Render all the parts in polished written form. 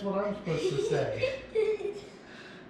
what I'm supposed to say.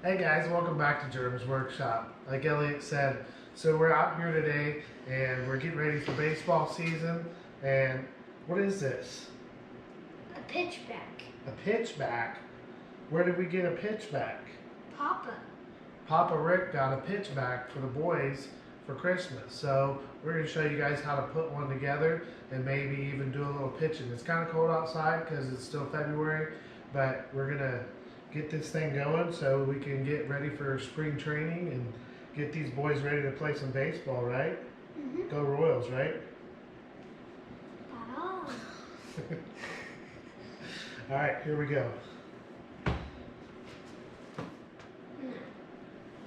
Hey guys, welcome back to Jerem's Workshop. Like Elliot said, so we're out here today and we're getting ready for baseball season. And what is this? A pitchback. A pitchback? Where did we get a pitchback? Papa. Papa Rick got a pitchback for the boys for Christmas. So we're going to show you guys how to put one together and maybe even do a little pitching. It's kind of cold outside because it's still February, but we're going to get this thing going so we can get ready for spring training and get these boys ready to play some baseball, right? Mm-hmm. Go Royals, right? Oh. All right, here we go.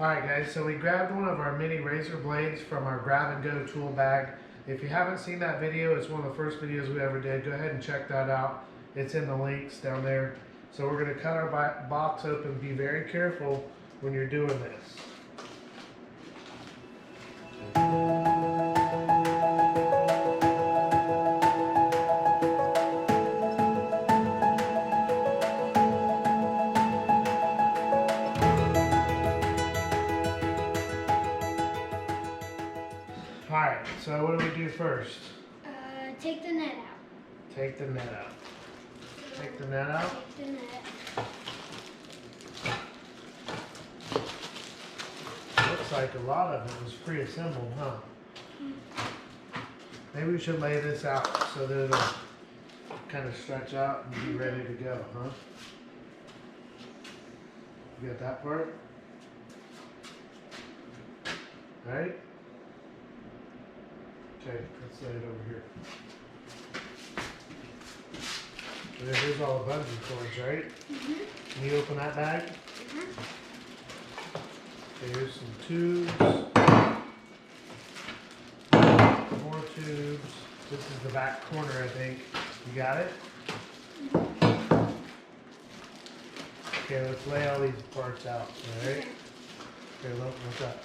Alright guys, so we grabbed one of our mini razor blades from our grab and go tool bag. If you haven't seen that video, it's one of the first videos we ever did. Go ahead and check that out. It's in the links down there. So we're going to cut our box open. Be very careful when you're doing this. Alright, so what do we do first? Take the net out. Take the net out. Take the net out? Take the net. Looks like a lot of it was pre-assembled, huh? Maybe we should lay this out so that it'll kind of stretch out and be ready to go, huh? You got that part? Right? Okay, let's lay it over here. Here's all the bungee cords, right? Mm-hmm. Can you open that bag? Mm-hmm. Okay, here's some tubes. More tubes. This is the back corner, I think. You got it? Okay, let's lay all these parts out, alright? Okay, look, what's up?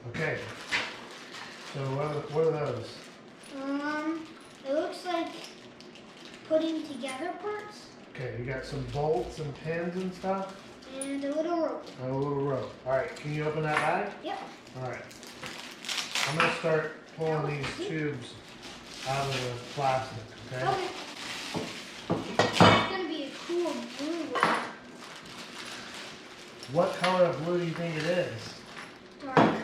Okay, so what are those? It looks like putting together parts Okay, you got some bolts and pins and stuff? and a little rope. And a little rope. Alright, can you open that bag? Yep. Alright. I'm going to start pulling these tubes out of the plastic, okay? Okay. It's gonna be a cool blue one. What color of blue do you think it is? Dark.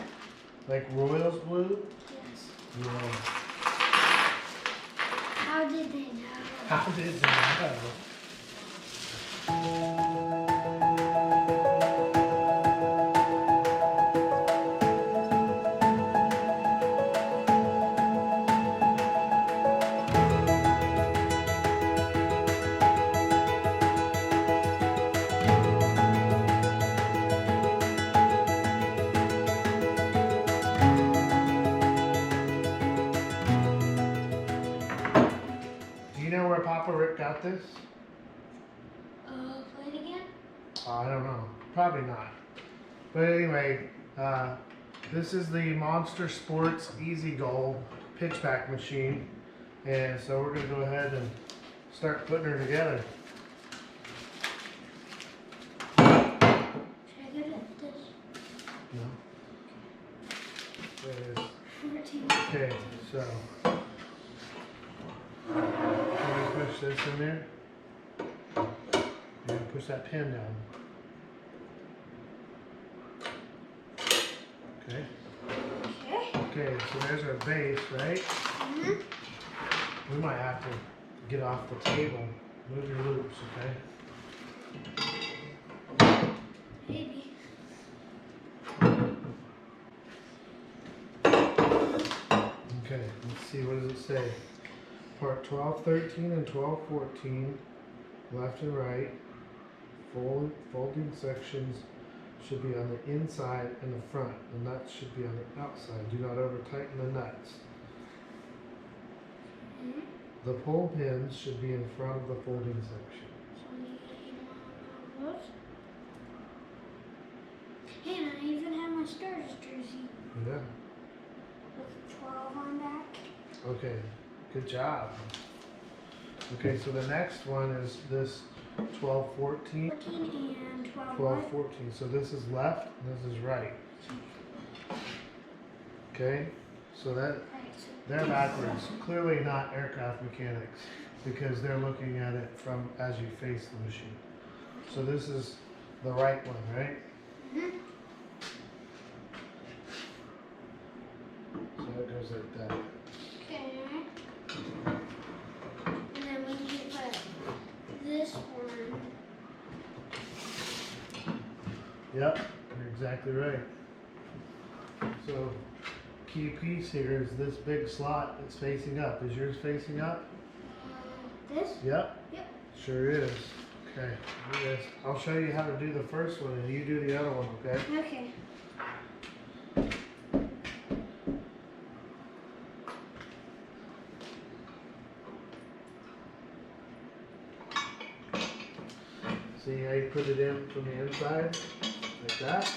Like Royals blue? Yes. Yeah. How did they know? How did they know? Do you know where Papa Rick got this? Play it again? I don't know. Probably not. But anyway, this is the Monster Sports Easy Goal pitchback machine. And so we're going to go ahead and start putting her together. Should I go to this? No. There it is. 14. Okay, so can we push this in there? And push that pin down. Okay. Okay. Okay, so there's our base, right? Mm-hmm. We might have to get off the table. Move your loops, okay? Maybe. Okay, let's see, what does it say? Part 1213 and 1214, left and right. Folding sections should be on the inside and the front. The nuts should be on the outside. Do not over tighten the nuts. Mm-hmm. The pull pins should be in front of the folding section. So we need 8 of those. And I even have my Stars jersey Yeah. with 12 on back. Okay. Good job. Okay, so the next one is this 12, 14. 14 and 12. 12, 14. So this is left and this is right. Okay, so that Right, so they're backwards. Clearly not aircraft mechanics because they're looking at it from as you face the machine. So this is the right one, right? Mhm. So it goes like that. Okay. And then we need to put this one. Yep, you're exactly right. So key piece here is this big slot that's facing up. Is yours facing up? This? Yep. Yep. Sure is. Okay, do this. I'll show you how to do the first one and you do the other one, okay? Okay. See how you put it in from the inside? Like that.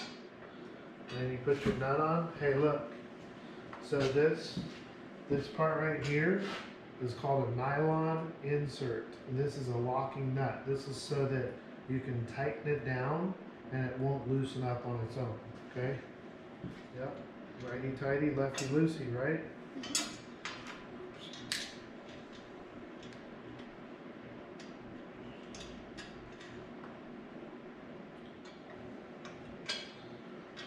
And then you put your nut on. Hey, look. So this part right here is called a nylon insert. And this is a locking nut. This is so that you can tighten it down and it won't loosen up on its own. Okay? Yep. Righty tighty, lefty loosey, right?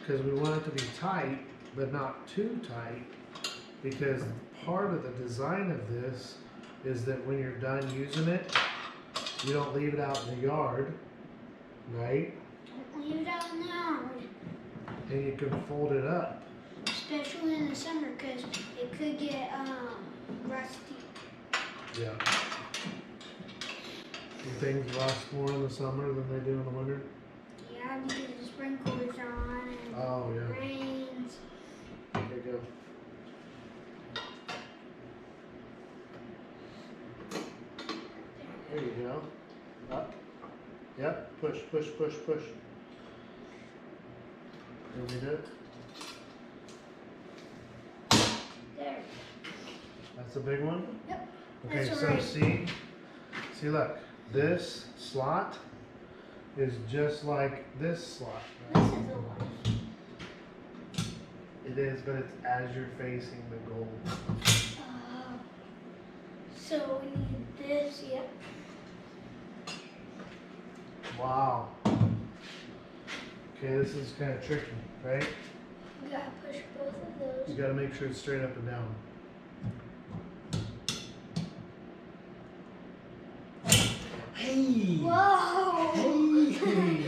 Because we want it to be tight, but not too tight, because part of the design of this is that when you're done using it, you don't leave it out in the yard, right? Don't leave it out in the yard. And you can fold it up. Especially in the summer because it could get rusty. Yeah. Do things rust more in the summer than they do in the winter? Yeah, because the sprinklers are on and Oh, yeah. rains. There you go. There you go. Up. Yep. Push, push, push, push. There we go. There. That's a big one? Yep. Okay, That's so right. see, look, this slot is just like this slot. This Right? is a lot. It is, but it's as you're facing the goal. So we need this, yep. Wow. Okay, this is kind of tricky, right? We gotta push both of You those. gotta make sure it's straight up and down. Hey! Whoa! Hey!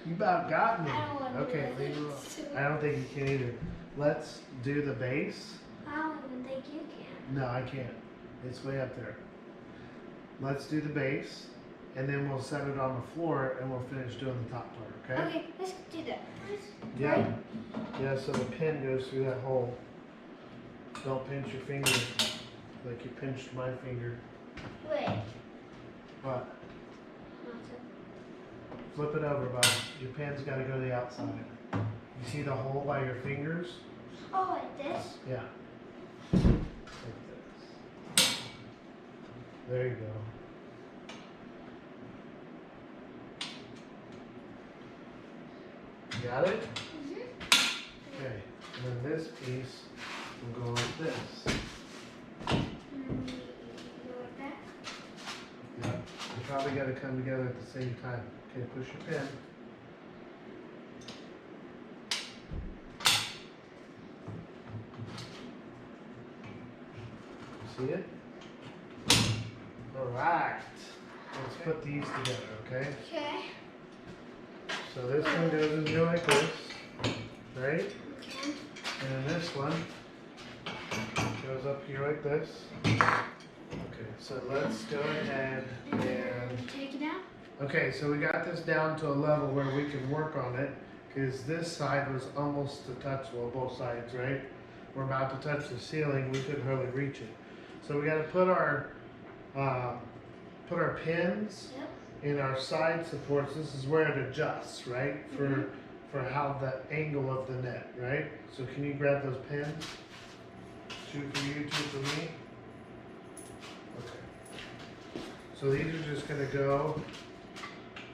You about got me. I don't wanna do Okay, that. leave it alone. It's too- I don't think you can either. Let's do the base. I don't even think you can. No, I can't. It's way up there. Let's do the base, and then we'll set it on the floor, and we'll finish doing the top part, okay? Okay, let's do that. Yeah. Right? Yeah, so the pin goes through that hole. Don't pinch your finger like you pinched my finger. Wait. What? Not so. Flip it over, bud. Your pin's got to go to the outside. You see the hole by your fingers? Oh, like this? Yeah. Like this. There you go. Got it? Mm-hmm. Okay. And then this piece will go like this. Go like that. Yeah. They probably got to come together at the same time. Okay, push your pin. See it? Alright. Let's put these together, okay? Okay. So this one goes in here like this, right? Okay. And then this one goes up here like this. Okay, so let's go ahead and... Take it out. Okay, so we got this down to a level where we can work on it, because this side was almost to touch, well, both sides, right? We're about to touch the ceiling, we couldn't hardly reach it. So we got to put our pins Yep. in our side supports. This is where it adjusts, right? For how the angle of the net, right? So can you grab those pins? Two for you, two for me. Okay. So these are just gonna go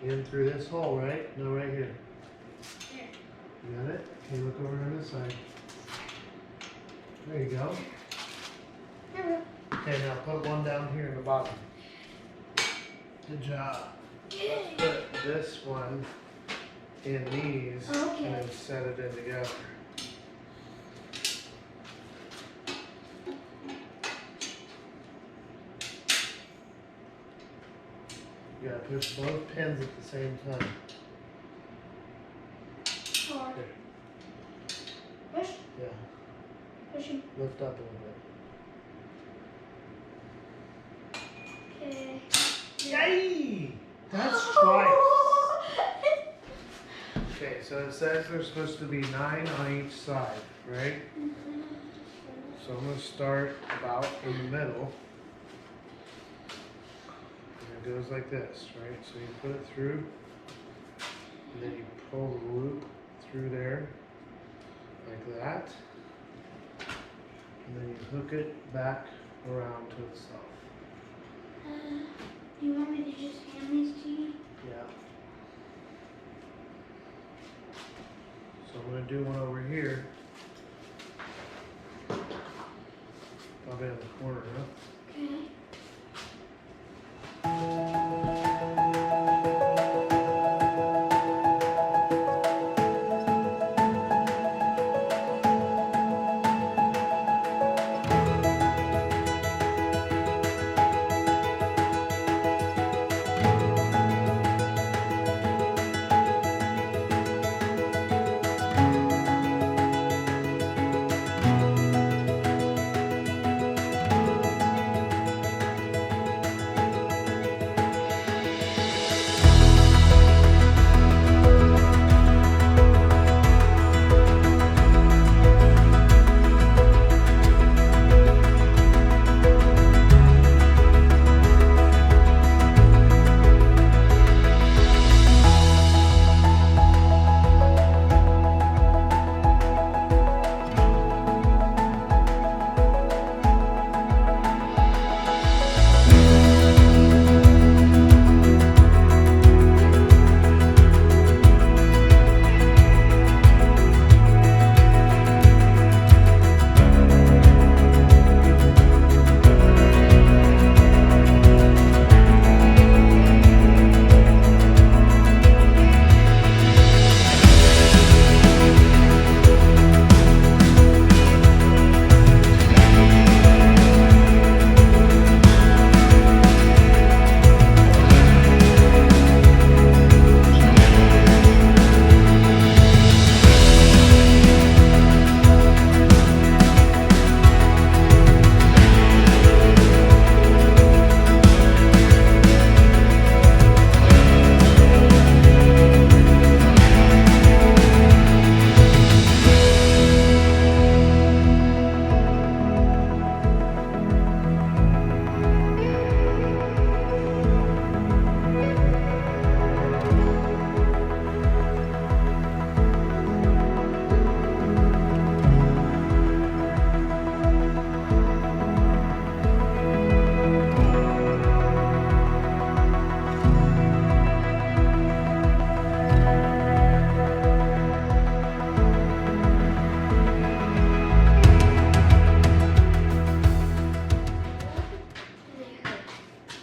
in through this hole, right? No, right here. Here. You got it? Okay, look over on this side. There you go. Here. Okay, now put one down here in the bottom. Good job. Put this one in these Okay. and then set it in together. You gotta push both pins at the same time. Hard. There. Push. Yeah, Pushing. lift up a little bit. Okay. Yay! That's twice. Okay, so it says there's supposed to be 9 on each side, right? So I'm going to start about in the middle. And it goes like this, right? So you put it through, and then you pull the loop through there, like that. And then you hook it back around to itself. Do you want me to just hand these to you? Yeah. So I'm going to do one over here. Probably in the corner, huh? Okay.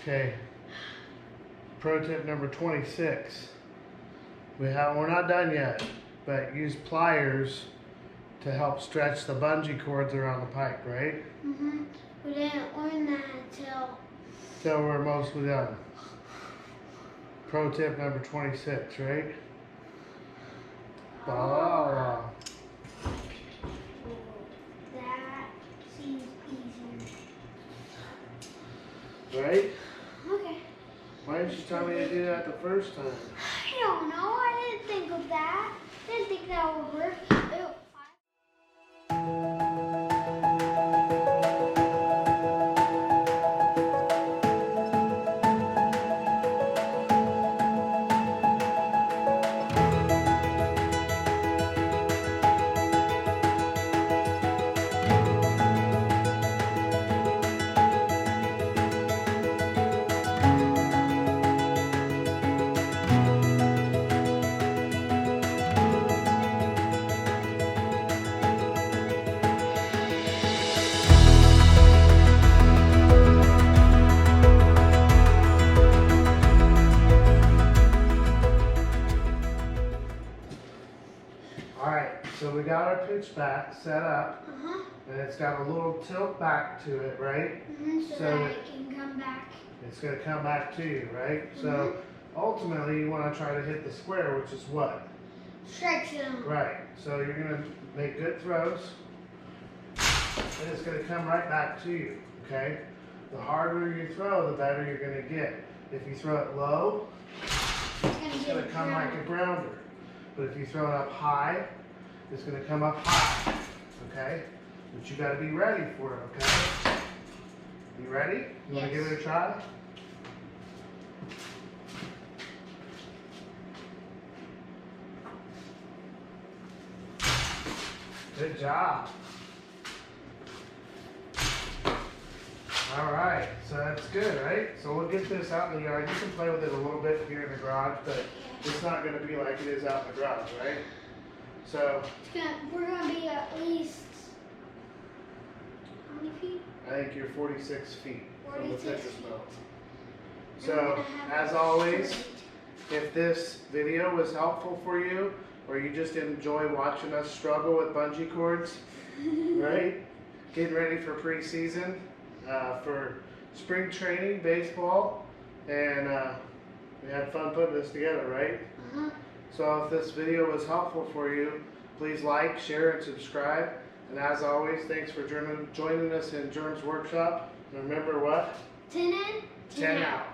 Okay. Pro tip number 26. We're not done yet, but use pliers to help stretch the bungee cords around the pipe, right? Mm-hmm. We didn't learn that until Till we're mostly done. Pro tip number 26, right? Ba-la-la. that seems easier. Right? Okay. Why didn't you tell me to do that the first time? I don't know. I didn't think of that. Didn't think that would work. Alright, so we got our pitch back set up, and it's got a little tilt back to it, right? So So that it can come back. It's going to come back to you, right? So ultimately you want to try to hit the square, which is what? Strike zone. Right. So you're going to make good throws, and it's going to come right back to you, okay? The harder you throw, the better you're going to get. If you throw it low, it's going to come like a grounder. But if you throw it up high, it's going to come up high, okay? But you got to be ready for it, okay? You ready? You want to give it a try? Good job. All right, so that's good, right? So we'll get this out in the yard. You can play with it a little bit here in the garage, but it's not going to be like it is out in the garage, right? So We're gonna be at least how many feet? I think you're 46 feet from the 46 fitness feet. belt. And So we're gonna have as a always, straight. if this video was helpful for you, or you just enjoy watching us struggle with bungee cords, right? Getting ready for preseason, for spring training, baseball, and we had fun putting this together, right? So if this video was helpful for you, please like, share, and subscribe. And as always, thanks for joining us in Germ's Workshop. And remember what? 10 in, 10 out.